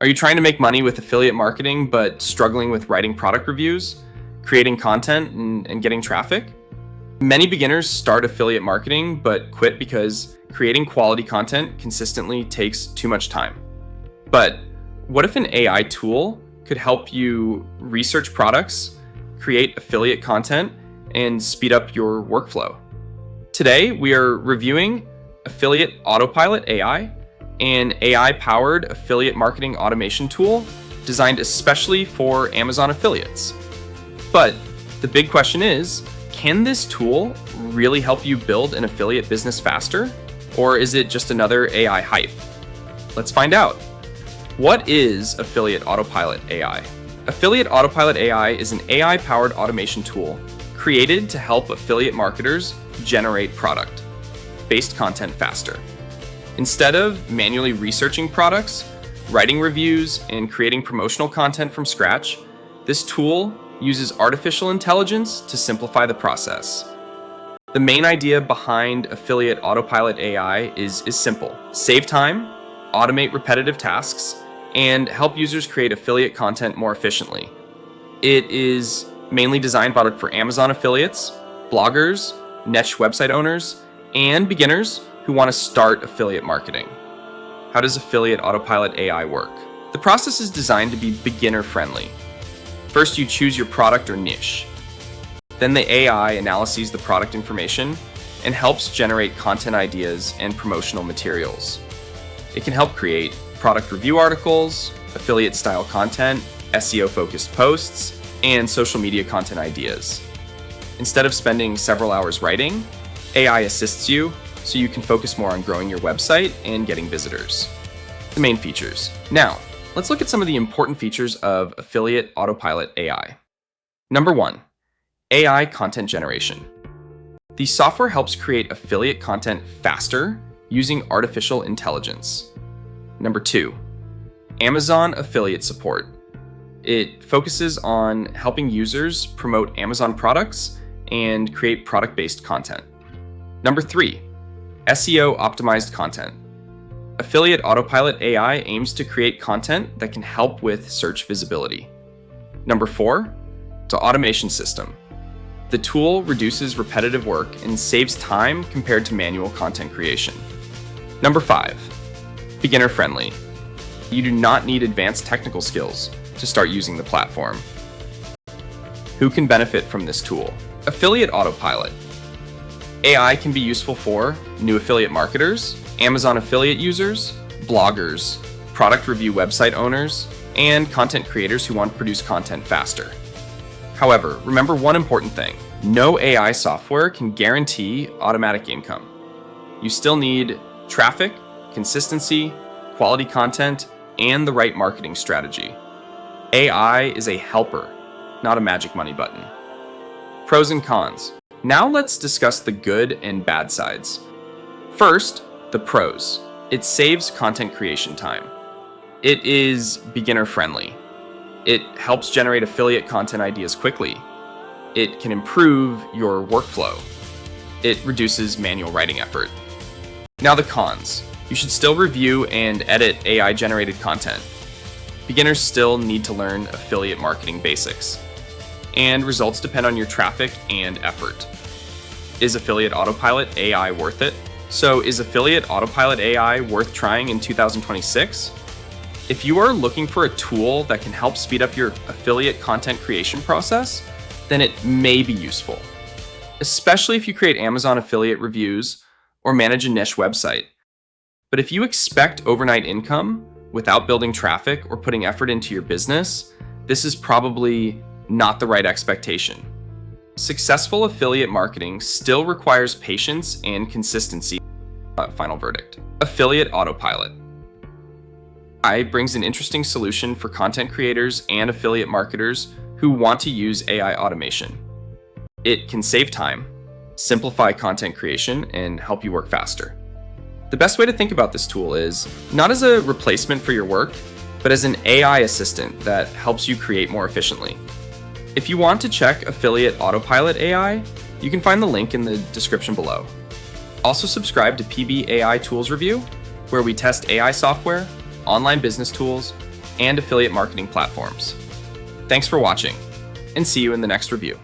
Are you trying to make money with affiliate marketing but struggling with writing product reviews, creating content, and getting traffic? Many beginners start affiliate marketing but quit because creating quality content consistently takes too much time. But what if an AI tool could help you research products, create affiliate content, and speed up your workflow? Today, we are reviewing Affiliate Autopilot AI, an AI-powered affiliate marketing automation tool designed especially for Amazon affiliates. But the big question is, can this tool really help you build an affiliate business faster? Or is it just another AI hype? Let's find out. What is Affiliate Autopilot AI? Affiliate Autopilot AI is an AI-powered automation tool created to help affiliate marketers generate product-based content faster. Instead of manually researching products, writing reviews, and creating promotional content from scratch, this tool uses artificial intelligence to simplify the process. The main idea behind Affiliate Autopilot AI is simple: save time, automate repetitive tasks, and help users create affiliate content more efficiently. It is mainly designed for Amazon affiliates, bloggers, niche website owners, and beginners who want to start affiliate marketing. How does Affiliate Autopilot AI work? The process is designed to be beginner-friendly. First, you choose your product or niche. Then the AI analyzes the product information and helps generate content ideas and promotional materials. It can help create product review articles, affiliate-style content, SEO-focused posts, and social media content ideas. Instead of spending several hours writing, AI assists you so you can focus more on growing your website and getting visitors. The main features. Now, let's look at some of the important features of Affiliate Autopilot AI. Number 1, AI content generation. The software helps create affiliate content faster using artificial intelligence. Number 2, Amazon affiliate support. It focuses on helping users promote Amazon products and create product-based content. Number 3, SEO optimized content. Affiliate Autopilot AI aims to create content that can help with search visibility. Number 4, the automation system. The tool reduces repetitive work and saves time compared to manual content creation. Number 5, beginner friendly. You do not need advanced technical skills to start using the platform. Who can benefit from this tool? Affiliate Autopilot. AI can be useful for new affiliate marketers, Amazon affiliate users, bloggers, product review website owners, and content creators who want to produce content faster. However, remember one important thing: no AI software can guarantee automatic income. You still need traffic, consistency, quality content, and the right marketing strategy. AI is a helper, not a magic money button. Pros and cons. Now let's discuss the good and bad sides. First, the pros. It saves content creation time. It is beginner friendly. It helps generate affiliate content ideas quickly. It can improve your workflow. It reduces manual writing effort. Now the cons. You should still review and edit AI-generated content. Beginners still need to learn affiliate marketing basics. And results depend on your traffic and effort. Is Affiliate Autopilot AI worth it? So is Affiliate Autopilot AI worth trying in 2026? If you are looking for a tool that can help speed up your affiliate content creation process, then it may be useful, especially if you create Amazon affiliate reviews or manage a niche website. But if you expect overnight income without building traffic or putting effort into your business, this is probably not the right expectation. Successful affiliate marketing still requires patience and consistency. Final verdict. Affiliate Autopilot AI brings an interesting solution for content creators and affiliate marketers who want to use AI automation. It can save time, simplify content creation, and help you work faster. The best way to think about this tool is not as a replacement for your work, but as an AI assistant that helps you create more efficiently. If you want to check Affiliate Autopilot AI, you can find the link in the description below. Also subscribe to PB AI Tools Review, where we test AI software, online business tools, and affiliate marketing platforms. Thanks for watching, and see you in the next review.